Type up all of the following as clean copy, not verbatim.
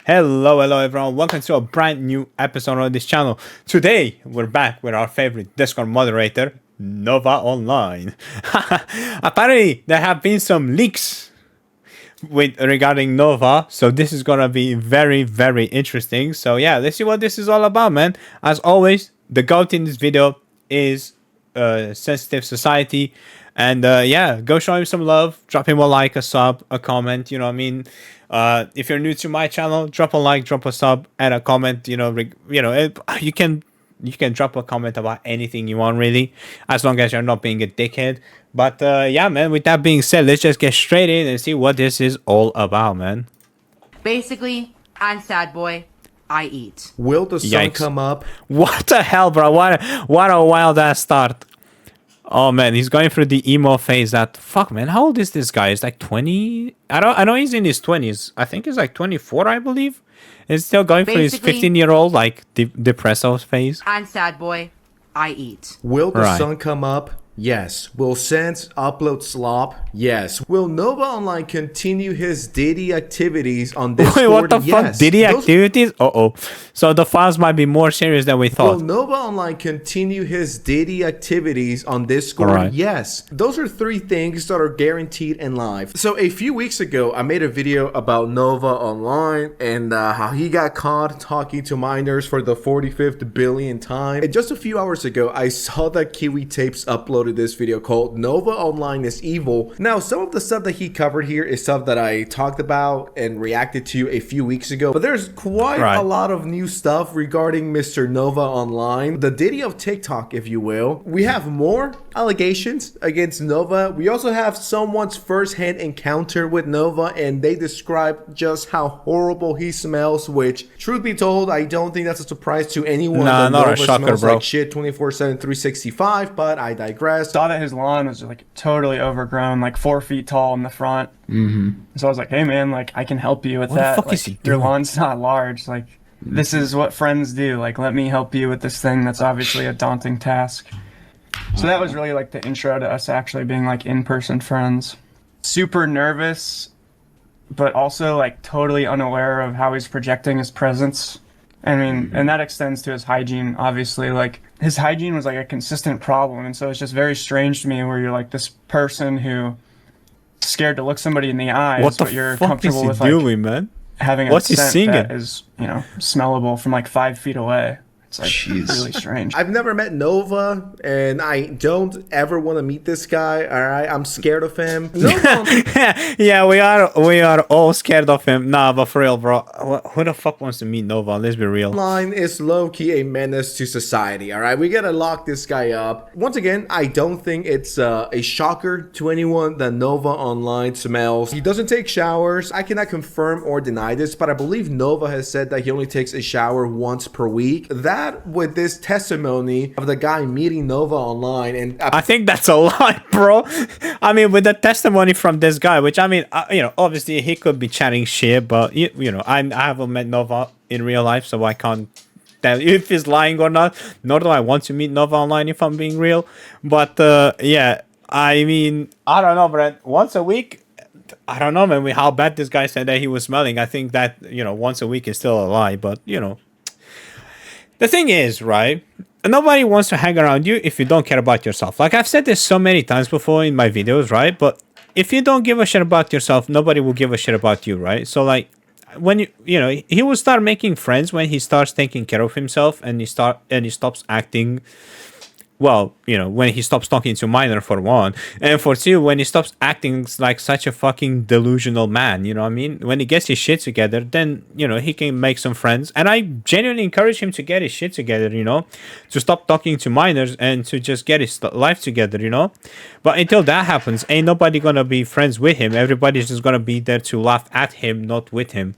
Hello everyone, welcome to a brand new episode on this channel. Today, we're back with our favorite Discord moderator, Nova Online. Apparently, there have been some leaks regarding Nova, so this is gonna be very interesting. So yeah, let's see what this is all about, man. As always, the goat in this video is Sensitive Society. And yeah, go show him some love. Drop him a like, a sub, a comment. You know what I mean? If you're new to my channel, drop a like, drop a sub, and a comment. You can drop a comment about anything you want, really, as long as you're not being a dickhead. But yeah, man. With that being said, let's just get straight in and see what this is all about, man. Basically, I'm sad boy. I eat. Will the sun Yikes. come up? What the hell, bro? What a wild ass start. Oh man, he's going through the emo phase. That fuck, man. How old is this guy? He's like 20. I know he's in his 20s. I think he's like 24, I believe. He's still going through his 15-year-old like depresso phase. I'm sad boy. I eat. Will the Right. sun come up? Yes. Will Sans upload slop? Yes. Will Nova Online continue his Diddy activities on Discord? Wait, what the fuck? Yes. Diddy Those- activities? Uh-oh. So the files might be more serious than we Will thought. Nova Online continue his Diddy activities on Discord? Alright. Yes. Those are three things that are guaranteed in life. So a few weeks ago, I made a video about Nova Online and how he got caught talking to minors for the 45th billionth time. And just a few hours ago, I saw that Kiwi Tapes uploaded this video called Nova Online is Evil. Now, some of the stuff that he covered here is stuff that I talked about and reacted to a few weeks ago, but there's quite Right. a lot of new stuff regarding Mr. Nova Online, the Diddy of TikTok, if you will. We have more allegations against Nova. We also have someone's first-hand encounter with Nova, and they describe just how horrible he smells, which, truth be told, I don't think that's a surprise to anyone. Nah, that not a Nova shocker, smells bro. like shit 24/7, 365, but I digress. Saw that his lawn was like totally overgrown, like 4 feet tall in the front. Mm-hmm. So I was like, "Hey man, like I can help you with What the that. fuck Like, is he your doing? lawn's not large. Like this is what friends do. Like let me help you with this thing that's obviously a daunting task." So that was really like the intro to us actually being like in-person friends. Super nervous, but also like totally unaware of how he's projecting his presence. I mean, and that extends to his hygiene, obviously. Like, his hygiene was like a consistent problem. And so it's just very strange to me where you're like this person who scared to look somebody in the eye, What the but you're fuck is comfortable he with like doing, man? having a What's he scent singing? that is, smellable from like 5 feet away. It's like really strange. I've never met Nova, and I don't ever want to meet this guy. All right, I'm scared of him. Yeah, we are all scared of him. Nah, but for real, bro. Who the fuck wants to meet Nova? Let's be real. Online is low-key a menace to society. All right, we gotta lock this guy up. Once again, I don't think it's a shocker to anyone that Nova Online smells. He doesn't take showers. I cannot confirm or deny this, but I believe Nova has said that he only takes a shower once per week. That with this testimony of the guy meeting Nova Online, and I think that's a lie, bro. I mean, with the testimony from this guy, which I mean, obviously he could be chatting shit, but I haven't met Nova in real life, so I can't tell if he's lying or not. Nor do I want to meet Nova Online if I'm being real. But yeah, I mean, I don't know, Brent. Once a week. I don't know, man. How bad this guy said that he was smelling. I think that once a week is still a lie, but the thing is, right? Nobody wants to hang around you if you don't care about yourself. Like I've said this so many times before in my videos, right? But if you don't give a shit about yourself, nobody will give a shit about you, right? So like when he will start making friends when he starts taking care of himself and he stops acting. Well, when he stops talking to minor for one, and for two, when he stops acting like such a fucking delusional man, you know what I mean? When he gets his shit together, then, he can make some friends. And I genuinely encourage him to get his shit together, to stop talking to minors and to just get his life together, But until that happens, ain't nobody gonna be friends with him. Everybody's just gonna be there to laugh at him, not with him.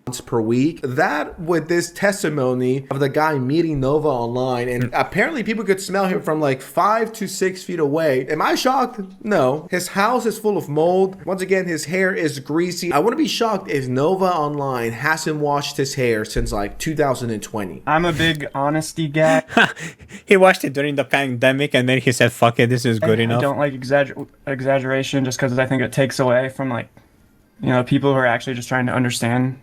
once per week. That with this testimony of the guy meeting Nova Online, and apparently people could smell him from like 5 to 6 feet away. Am I shocked? No. His house is full of mold. Once again, his hair is greasy. I wouldn't be shocked if Nova Online hasn't washed his hair since like 2020. I'm a big honesty guy. He watched it during the pandemic and then he said, fuck it, this is good I enough. don't like exaggeration just because I think it takes away from like, people who are actually just trying to understand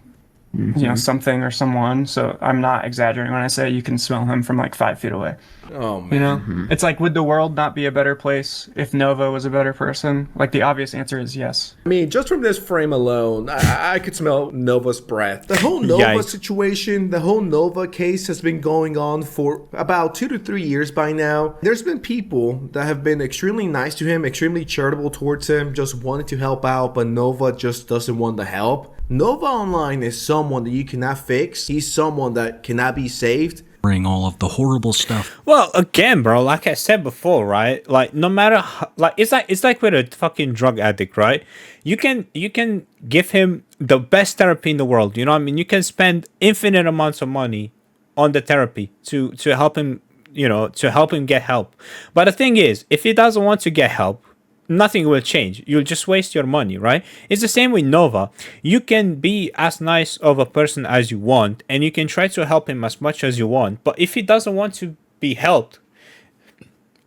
something or someone. So I'm not exaggerating when I say you can smell him from like 5 feet away. Oh man. You know, it's like, would the world not be a better place if Nova was a better person? Like, the obvious answer is yes. I mean, just from this frame alone, I could smell Nova's breath. The whole Nova Yikes. situation, the whole Nova case has been going on for about 2 to 3 years by now. There's been people that have been extremely nice to him, extremely charitable towards him, just wanted to help out, but Nova just doesn't want the help. Nova Online is someone that you cannot fix. He's someone that cannot be saved. Bring all of the horrible stuff. Well, again, bro, like I said before, right? Like, no matter how, like, it's like with a fucking drug addict, right? You can give him the best therapy in the world. You know what I mean? You can spend infinite amounts of money on the therapy to help him, to help him get help. But the thing is, if he doesn't want to get help, nothing will change. You'll just waste your money, right? It's the same with Nova. You can be as nice of a person as you want, and you can try to help him as much as you want. But if he doesn't want to be helped,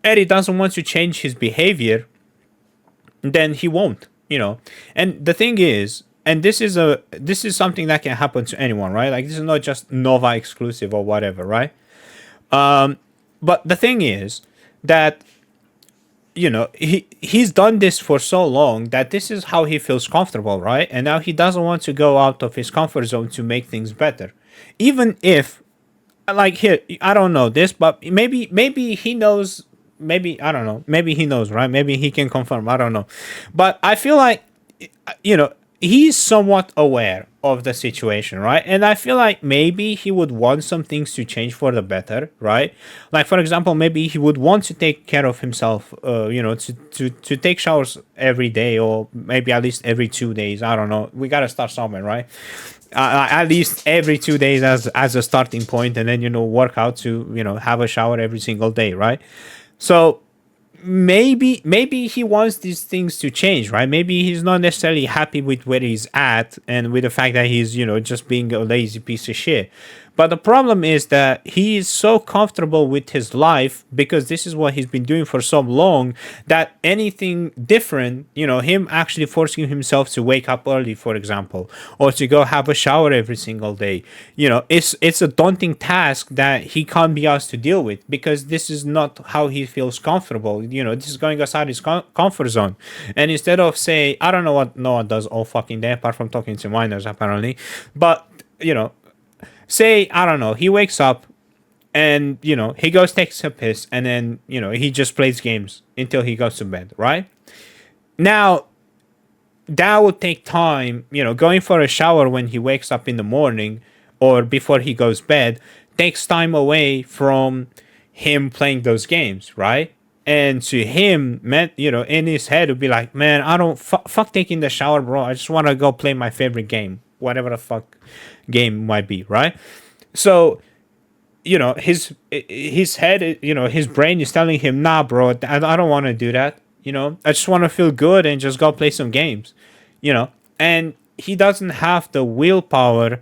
and he doesn't want to change his behavior, then he won't, And the thing is, and this is something that can happen to anyone, right? Like, this is not just Nova exclusive or whatever, right? But the thing is that he's done this for so long that this is how he feels comfortable, right? And now he doesn't want to go out of his comfort zone to make things better, even if, like, here, I don't know this, but maybe he knows. Maybe, I don't know, maybe he knows, right? Maybe he can confirm, I don't know. But I feel like, he's somewhat aware of the situation, right? And I feel like maybe he would want some things to change for the better, right? Like, for example, maybe he would want to take care of himself, to take showers every day, or maybe at least every 2 days. I don't know. We got to start somewhere, right? At least every 2 days as a starting point, and then, work out to, have a shower every single day, right? So maybe he wants these things to change, right? Maybe he's not necessarily happy with where he's at and with the fact that he's, just being a lazy piece of shit. But the problem is that he is so comfortable with his life, because this is what he's been doing for so long, that anything different, him actually forcing himself to wake up early, for example, or to go have a shower every single day, it's a daunting task that he can't be asked to deal with, because this is not how he feels comfortable. This is going outside his comfort zone. And instead of, say, I don't know what no one does all fucking day apart from talking to minors, apparently, but say, I don't know, he wakes up and, he goes, takes a piss, and then, he just plays games until he goes to bed, right? Now, that would take time, going for a shower when he wakes up in the morning or before he goes to bed takes time away from him playing those games, right? And to him, man, in his head would be like, man, I don't, fuck taking the shower, bro. I just want to go play my favorite game, whatever the fuck game might be, right? So, his head, his brain is telling him, nah, bro, I don't want to do that. I just want to feel good and just go play some games, and he doesn't have the willpower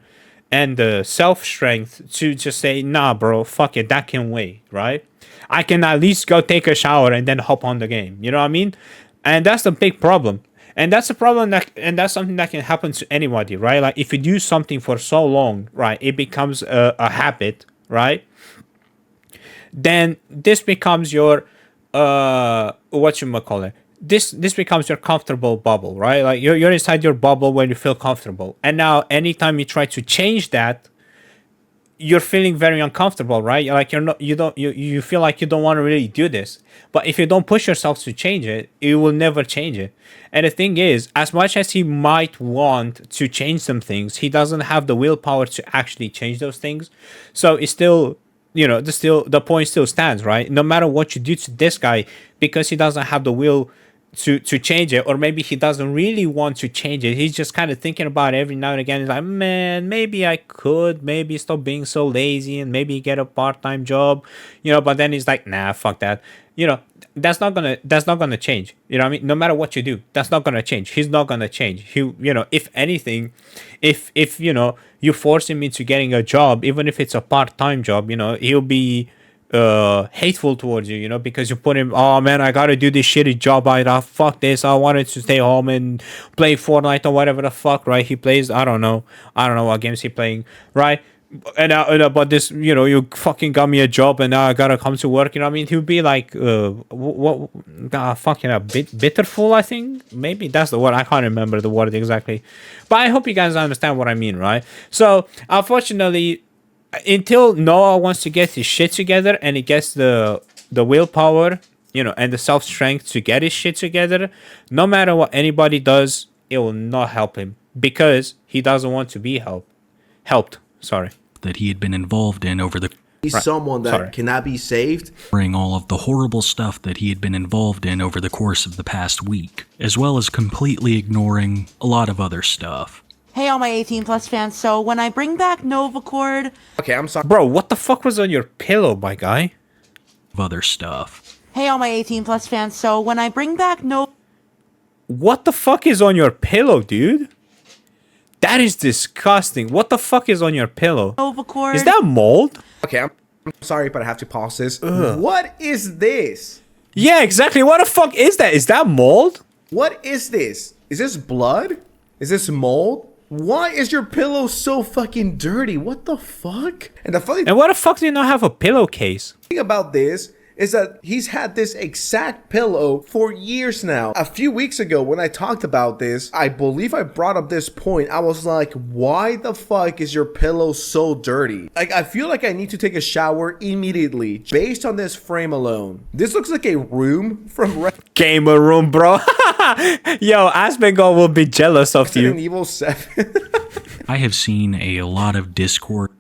and the self strength to just say, nah, bro, fuck it, that can wait, right? I can at least go take a shower and then hop on the game. You know what I mean? And that's the big problem. And that's a problem and that's something that can happen to anybody, right? Like, if you do something for so long, right, it becomes a habit, right? Then this becomes your, whatchamacallit? This becomes your comfortable bubble, right? Like, you're inside your bubble where you feel comfortable. And now anytime you try to change that, you're feeling very uncomfortable, right? Like, you feel like you don't want to really do this. But if you don't push yourself to change it, you will never change it. And the thing is, as much as he might want to change some things, he doesn't have the willpower to actually change those things. So it's still, the point still stands, right? No matter what you do to this guy, because he doesn't have the will to change it, or maybe he doesn't really want to change it, he's just kind of thinking about it every now and again. He's like, man, maybe I could maybe stop being so lazy and maybe get a part-time job, but then he's like, nah, fuck that. That's not gonna change. You know what I mean? No matter what you do, that's not gonna change. He's not gonna change. If anything, if you force him into getting a job, even if it's a part-time job, he'll be hateful towards you, you know, because you put him, oh man, I gotta do this shitty job, fuck this, I wanted to stay home and play Fortnite or whatever the fuck, right? He plays, I don't know what games he playing, right? And but this, you know, you fucking got me a job and now I gotta come to work, you know what I mean? He'll be like, what, fucking a bitterful, I think, maybe that's the word, I can't remember the word exactly, but I hope you guys understand what I mean, right? So unfortunately, until Noah wants to get his shit together and he gets the willpower, you know, and the self strength to get his shit together, no matter what anybody does, it will not help him because he doesn't want to be helped. Sorry. That he had been involved in over the He's someone that cannot be saved. all of the horrible stuff that he had been involved in over the course of the past week, as well as completely ignoring a lot of other stuff. Hey, all my 18 plus fans. So when I bring back Nova Cord, Okay, I'm sorry. Bro, what the fuck was on your pillow, my guy? Of other stuff. hey, all my 18 plus fans. So when I bring back Nova, What the fuck is on your pillow, dude? That is disgusting. What the fuck is on your pillow? Nova Cord, Is that mold? Okay, I'm sorry, but I have to pause this. What is this? Yeah, exactly. What the fuck is that? Is that mold? What is this? Is this blood? Is this mold? Why is your pillow so fucking dirty? What the fuck? And the funny And what the fuck do you not have a pillowcase? thing about this is that he's had this exact pillow for years now. A few weeks ago when I talked about this, I believe I brought up this point. I was like, why the fuck is your pillow so dirty? Like, I feel like I need to take a shower immediately based on this frame alone. This looks like a room from Gamer room, bro. Yo, Asmongold will be jealous of Resident you. Evil 7. I have seen a lot of Discord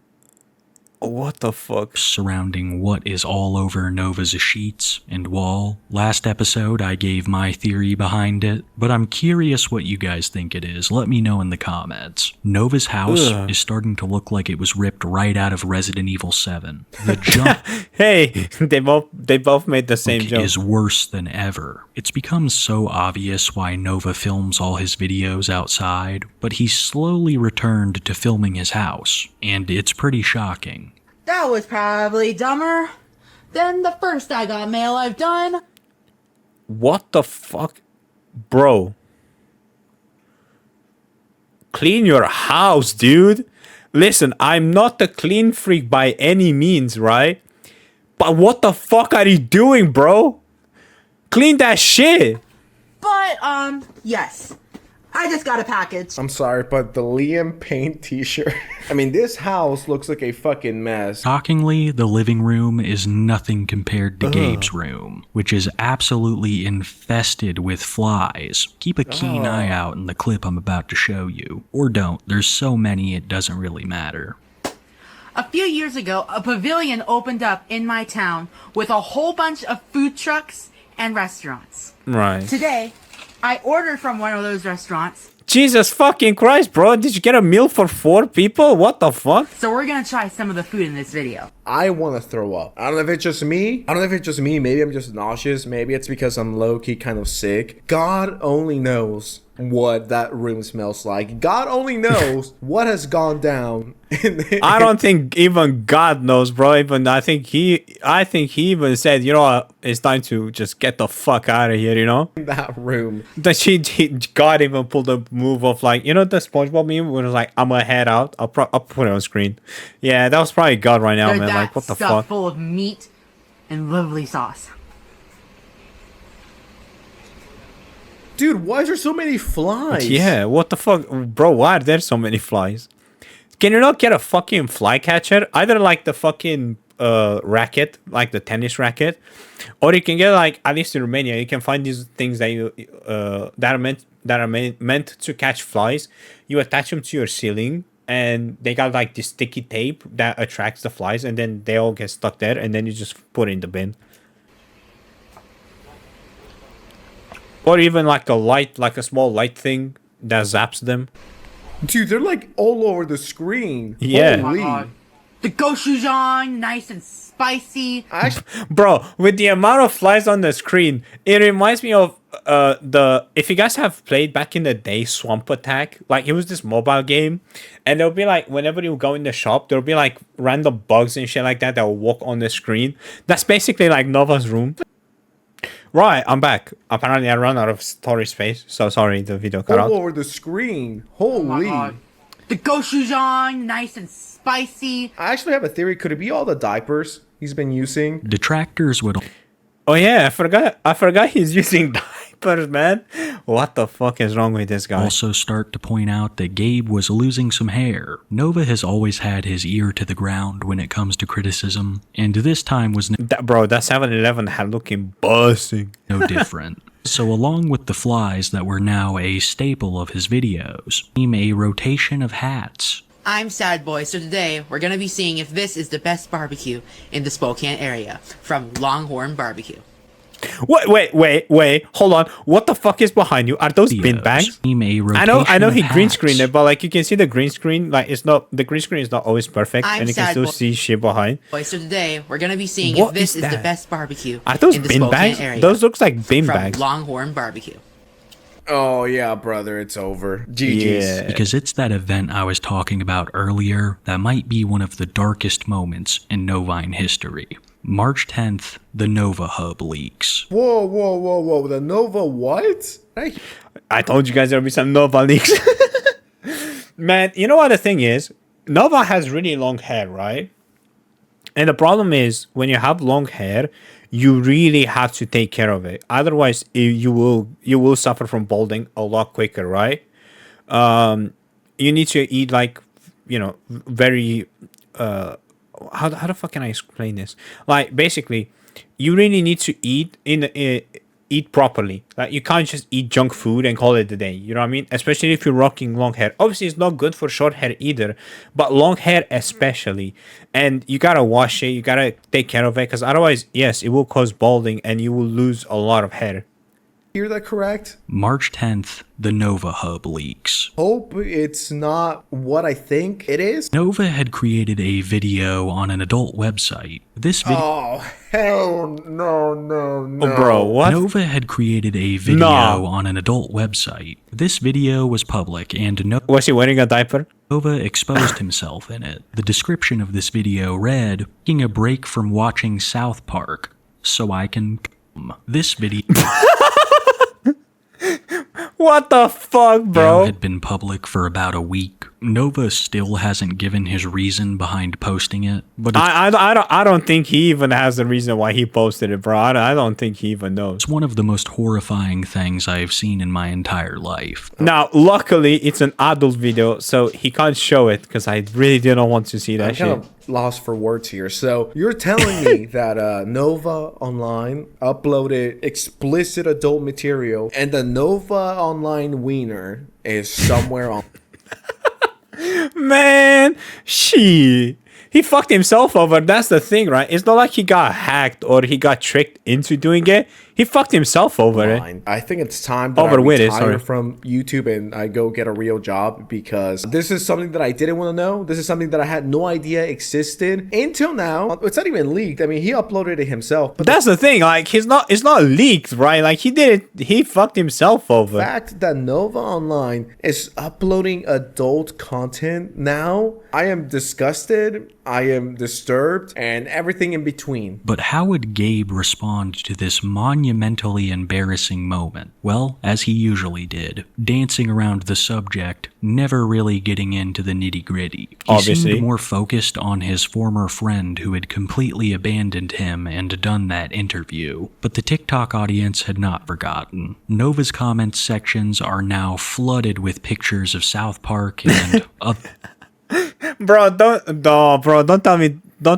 What the fuck? surrounding what is all over Nova's sheets and wall. Last episode, I gave my theory behind it, but I'm curious what you guys think it is. Let me know in the comments. Nova's house is starting to look like it was ripped right out of Resident Evil 7. The jump Hey, they both made the same joke. is worse than ever. It's become so obvious why Nova films all his videos outside, but he's slowly returned to filming his house, and it's pretty shocking. that was probably dumber than the first I Got Mail I've done. What the fuck? Bro. Clean your house, dude. Listen, I'm not the clean freak by any means, right? But what the fuck are you doing, bro? Clean that shit. But, yes. I just got a package. I'm sorry, but the Liam Payne t-shirt. I mean, this house looks like a fucking mess. Shockingly, the living room is nothing compared to Gabe's room, which is absolutely infested with flies. Keep a keen eye out in the clip I'm about to show you. Or don't, there's so many it doesn't really matter. A few years ago, a pavilion opened up in my town with a whole bunch of food trucks and restaurants. Right. Today, I ordered from one of those restaurants, Jesus fucking Christ, bro. Did you get a meal for 4 people? What the fuck? so we're gonna try some of the food in this video. I want to throw up. I don't know if it's just me. Maybe I'm just nauseous. Maybe it's because I'm low-key kind of sick. God only knows what that room smells like. God only knows what has gone down. I don't think even God knows, bro. Even I think he even said, you know what, it's time to just get the fuck out of here, you know? that room. God even pulled a move of like, you know, the SpongeBob meme where it's like, I'm gonna head out. I'll put it on screen. Yeah, that was probably God right now, They're man. that Like, what the stuff fuck? full of meat and lovely sauce. Dude, why is there so many flies? Yeah, what the fuck, bro? Why are there so many flies? Can you not get a fucking fly catcher? Either like the fucking racket, like the tennis racket, or you can get like, at least in Romania, you can find these things that you that are meant to catch flies. You attach them to your ceiling, and they got like this sticky tape that attracts the flies, and then they all get stuck there, and then you just put it in the bin. Or even like a light, like a small light thing that zaps them. Dude, they're like all over the screen. Yeah. Holy. Oh my God. The gochujang, nice and spicy. Actually, Bro, with the amount of flies on the screen, it reminds me of if you guys have played back in the day Swamp Attack, like it was this mobile game, and there'll be like whenever you go in the shop, there'll be like random bugs and shit like that that will walk on the screen. That's basically like Nova's room. Right, I'm back. Apparently I ran out of storage space, so sorry the video cut All out. over the screen. Oh my Holy. god. The gochujang, nice and spicy. I actually have a theory. Could it be all the diapers he's been using? Detractors would Oh yeah, I forgot he's using diapers, man. What the fuck is wrong with this guy? also start to point out that Gabe was losing some hair. Nova has always had his ear to the ground when it comes to criticism, and this time was Bro, that 7-Eleven had looking busting. no different. So along with the flies that were now a staple of his videos, came a rotation of hats. I'm Sad Boy, so today we're gonna be seeing if this is the best barbecue in the Spokane area from Longhorn Barbecue. Wait, hold on. What the fuck is behind you? Are those bin Videos. bags? Came a I know rotation he of green hats. screened it, but like you can see the green screen, like the green screen is not always perfect, I'm and you can sad still boy. see shit behind. Boy, so today we're gonna be seeing What if this is is the that? best barbecue Are those in the bin Spokane bags? area Those looks like bin from bags. Longhorn Barbecue. Oh yeah, brother, it's over. GG's. Yeah. Because it's that event I was talking about earlier that might be one of the darkest moments in Novine history. March 10th, the Nova Hub leaks. Whoa. The Nova what? Hey. I told you guys there'll be some Nova leaks. Man, you know what the thing is? Nova has really long hair, right? And the problem is when you have long hair, you really have to take care of it. Otherwise, you will suffer from balding a lot quicker, right? You need to eat like, very how the fuck can I explain this? Like basically, you really need to eat properly. Like you can't just eat junk food and call it a day. You know what I mean? Especially if you're rocking long hair. Obviously, it's not good for short hair either, but long hair especially. And you gotta wash it. You gotta take care of it because otherwise, yes, it will cause balding and you will lose a lot of hair. Hear that correct? March 10th, the Nova Hub leaks. Hope it's not what I think it is. Nova had created a video on an adult website. This video. Oh hell no. Oh, bro, what? Nova had created a video No. on an adult website. This video was public and Was he wearing a diaper? Nova exposed himself in it. The description of this video read, taking a break from watching South Park so I can come." This video What the fuck, bro? had been public for about a week. Nova still hasn't given his reason behind posting it, but it's I don't think he even has the reason why he posted it, bro. I don't think he even knows. one of the most horrifying things I've seen in my entire life. Now, luckily, it's an adult video, so he can't show it because I really didn't want to see that I'm shit. kind of lost for words here. So you're telling me that Nova Online uploaded explicit adult material, and the Nova Online wiener is somewhere on. Man, he fucked himself over. That's the thing, right? It's not like he got hacked or he got tricked into doing it. He fucked himself over it. I think it's time that Over I with it, retire sorry. from YouTube and I go get a real job, because this is something that I didn't want to know. This is something that I had no idea existed until now. It's not even leaked. I mean, he uploaded it himself. But That's the thing. Like, it's not leaked, right? Like, he did it. He fucked himself over. the fact that Nova Online is uploading adult content now, I am disgusted, I am disturbed, and everything in between. But how would Gabe respond to this monumentally embarrassing moment? Well, as he usually did, dancing around the subject, never really getting into the nitty-gritty. He Obviously. seemed more focused on his former friend who had completely abandoned him and done that interview. But the TikTok audience had not forgotten. Nova's comments sections are now flooded with pictures of South Park and Bro, don't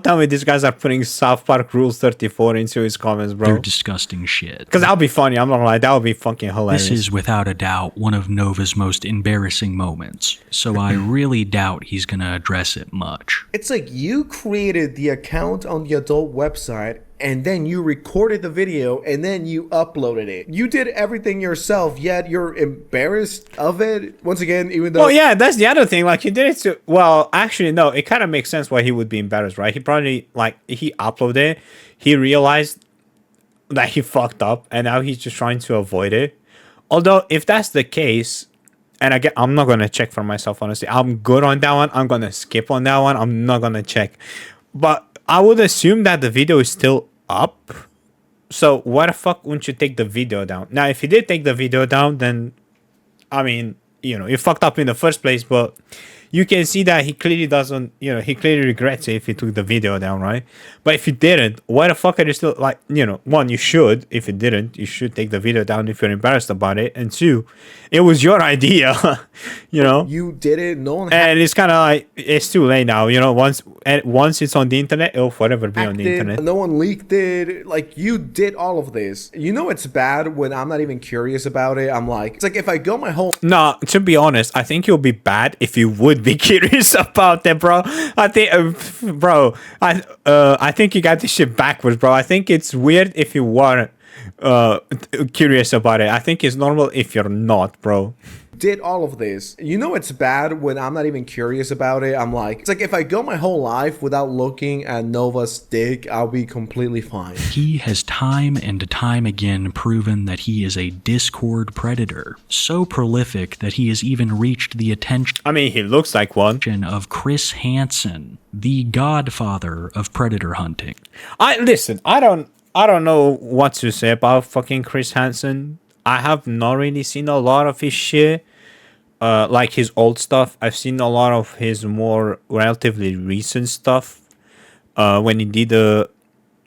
tell me these guys are putting South Park Rules 34 into his comments, other bro. disgusting shit. Because that'll be funny. I'm not gonna lie. That would be fucking hilarious. This is without a doubt one of Nova's most embarrassing moments, so I really doubt he's gonna address it much. It's like you created the account on the adult website, and then you recorded the video, and then you uploaded it. You did everything yourself, yet you're embarrassed of it. Once again, even though... Well, yeah, that's the other thing. Like, he did it to... Well, actually, no. It kind of makes sense why he would be embarrassed, right? He probably, like, he uploaded it. He realized... that he fucked up and now he's just trying to avoid it. Although if that's the case, and again, I'm not gonna check for myself, honestly. I'm good on that one. I'm gonna skip on that one. I'm not gonna check. But I would assume that the video is still up. So why the fuck wouldn't you take the video down? Now, if you did take the video down, then I mean, you fucked up in the first place, but you can see that he clearly doesn't, he clearly regrets it if he took the video down, right? But if you didn't, why the fuck are you still, like, one, you should, if you didn't, you should take the video down if you're embarrassed about it. And two, it was your idea, You did it. No one And it's kind of like, it's too late now, once it's on the internet, it'll forever be on the internet. No one leaked it. Like, you did all of this. It's bad when I'm not even curious about it. I'm like, it's like if I go my whole... No, to be honest, I think you'll be bad if you would be curious about that, bro. I think, I think you got this shit backwards, bro. I think it's weird if you weren't curious about it. I think it's normal if you're not, bro. Did all of this. It's bad when I'm not even curious about it. I'm like, it's like if I go my whole life without looking at Nova's dick, I'll be completely fine. He has time and time again proven that he is a Discord predator, so prolific that he has even reached the attention I mean, he looks like one. of Chris Hansen, the godfather of predator hunting. I don't know what to say about fucking Chris Hansen. I have not really seen a lot of his shit. Like his old stuff. I've seen a lot of his more relatively recent stuff. When he did the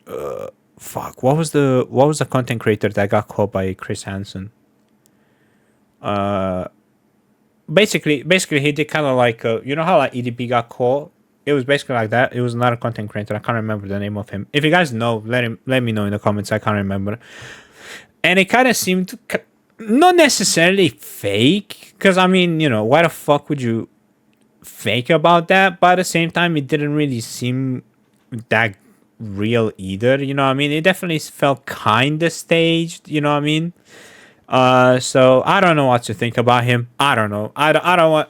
what was the content creator that got caught by Chris Hansen? Basically he did kind of like how like EDP got caught. It was basically like that. It was another content creator. I can't remember the name of him. If you guys know, let me know in the comments. I can't remember. And it kind of seemed not necessarily fake, because I mean, why the fuck would you fake about that? But at the same time, it didn't really seem that real either. You know what I mean? It definitely felt kind of staged. You know what I mean? So I don't know what to think about him. I don't know. I don't want.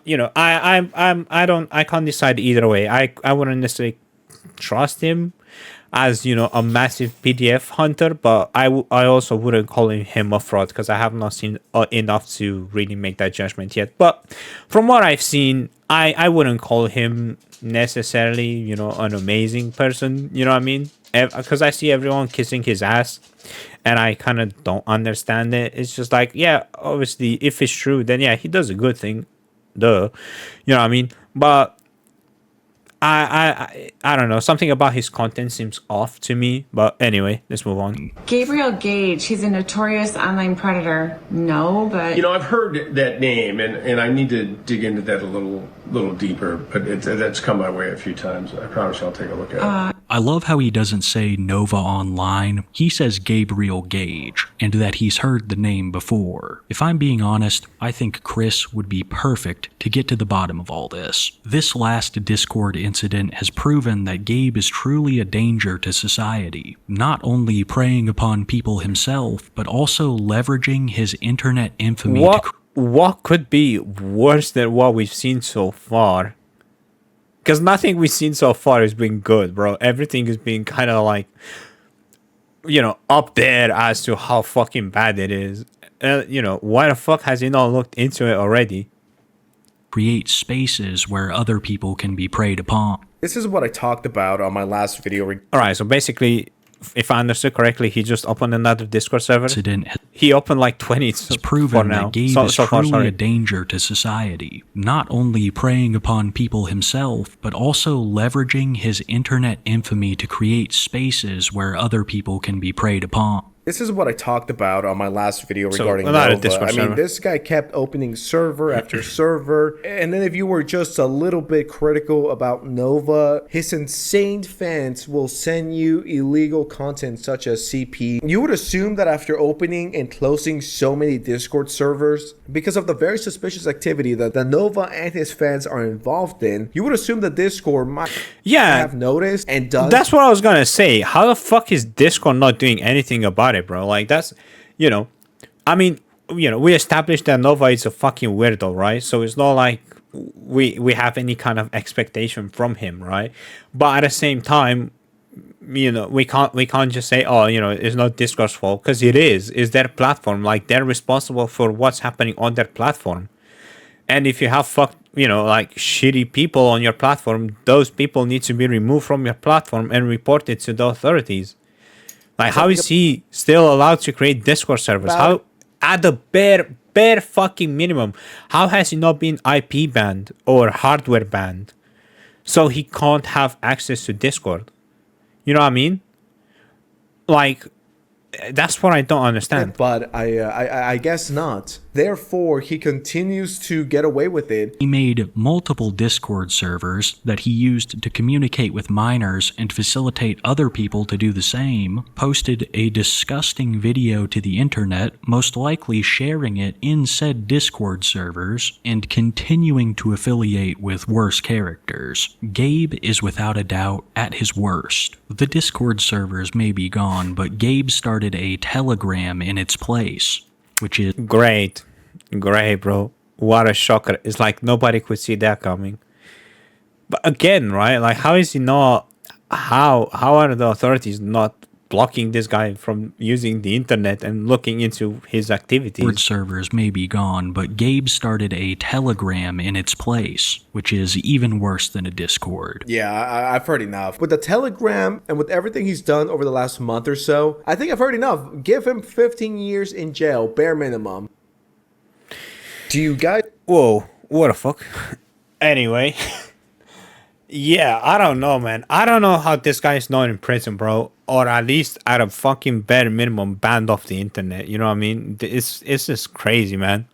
I can't decide either way. I wouldn't necessarily trust him as a massive PDF hunter, but I also wouldn't call him a fraud because I have not seen enough to really make that judgment yet. But from what I've seen, I wouldn't call him necessarily an amazing person. You know what I mean? Because I see everyone kissing his ass, and I kind of don't understand it. It's just like, yeah, obviously, if it's true, then yeah, he does a good thing, duh. You know what I mean? But I don't know. Something about his content seems off to me. But anyway, let's move on. Gabriel Gage, he's a notorious online predator. No, but... I've heard that name, and I need to dig into that a little deeper, but that's come my way a few times. I promise I'll take a look at it. I love how he doesn't say Nova Online, he says Gabriel Gage, and that he's heard the name before. If I'm being honest, I think Chris would be perfect to get to the bottom of all this. This last Discord incident has proven that Gabe is truly a danger to society, not only preying upon people himself, but also leveraging his internet infamy What could be worse than what we've seen so far? Because nothing we've seen so far has been good, bro. Everything is being kind of like, up there as to how fucking bad it is. Why the fuck has he not looked into it already? create spaces where other people can be preyed upon. This is what I talked about on my last video. Alright, so basically, if I understood correctly, he just opened another Discord server. Incident He opened like 20 has proven that Gabe is truly a danger to society, not only preying upon people himself, but also leveraging his internet infamy to create spaces where other people can be preyed upon. This is what I talked about on my last video regarding not a Nova. Discord server. This guy kept opening server after server. And then if you were just a little bit critical about Nova, his insane fans will send you illegal content such as CP. You would assume that after opening and closing so many Discord servers, because of the very suspicious activity that the Nova and his fans are involved in, you would assume that Discord might have noticed and done. That's what I was gonna say. How the fuck is Discord not doing anything about it, bro? Like, that's, I mean, we established that Nova is a fucking weirdo, right? So it's not like we have any kind of expectation from him, right? But at the same time, we can't just say, oh, it's not Discord's fault, because it is. It's their platform. Like, they're responsible for what's happening on their platform. And if you have like shitty people on your platform, those people need to be removed from your platform and reported to the authorities. Like, how is he still allowed to create Discord servers? How, at the bare fucking minimum, how has he not been IP banned or hardware banned? So he can't have access to Discord. You know what I mean? Like, that's what I don't understand. But I guess not. Therefore, he continues to get away with it. He made multiple Discord servers that he used to communicate with minors and facilitate other people to do the same, posted a disgusting video to the internet, most likely sharing it in said Discord servers, and continuing to affiliate with worse characters. Gabe is without a doubt at his worst. The Discord servers may be gone, but Gabe started a Telegram in its place, which is Great, bro. What a shocker. It's like nobody could see that coming. But again, right? Like, how is he not? How are the authorities not blocking this guy from using the internet and looking into his activities? Discord servers may be gone, but Gabe started a Telegram in its place, which is even worse than a Discord. Yeah, I've heard enough. With the Telegram and with everything he's done over the last month or so, I think I've heard enough. Give him 15 years in jail, bare minimum. Do you guys... Whoa, what the fuck? Anyway. Yeah, I don't know, man. I don't know how this guy is not in prison, bro. Or at least at a fucking bare minimum banned off the internet. You know what I mean? It's just crazy, man.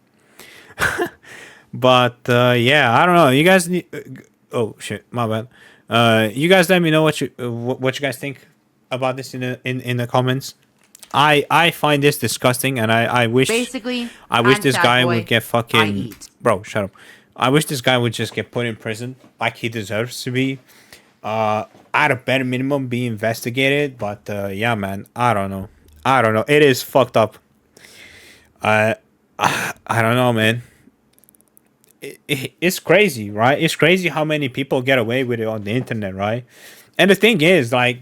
But yeah, I don't know. You guys need... oh shit, my bad. You guys let me know what you guys think about this in the comments. I find this disgusting, and I wish Basically, I wish I'm this fat guy boy, would get I fucking... eat. Bro, shut up. I wish this guy would just get put in prison like he deserves to be. At a bare minimum, be investigated. But yeah, man, I don't know. It is fucked up. I don't know, man. It's crazy, right? It's crazy how many people get away with it on the internet, right? And the thing is, like,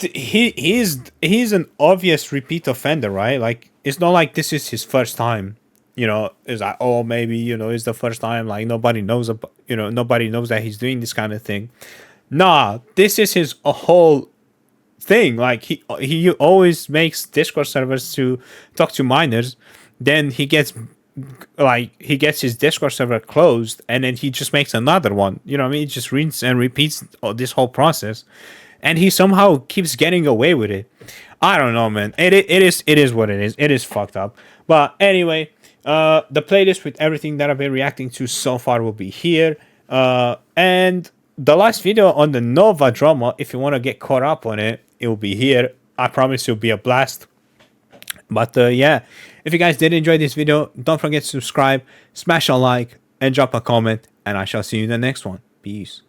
he's an obvious repeat offender, right? Like, it's not like this is his first time. It's like, oh, maybe, it's the first time, like, nobody knows that he's doing this kind of thing. Nah, this is his whole thing. Like, he always makes Discord servers to talk to minors. Then he gets his Discord server closed, and then he just makes another one. You know what I mean? He just rinses and repeats this whole process, and he somehow keeps getting away with it. I don't know, man. It is what it is. It is fucked up. But anyway, the playlist with everything that I've been reacting to so far will be here. And the last video on the Nova drama, if you want to get caught up on it, it will be here. I promise it'll be a blast. But yeah, if you guys did enjoy this video, don't forget to subscribe, smash a like, and drop a comment. And I shall see you in the next one. Peace.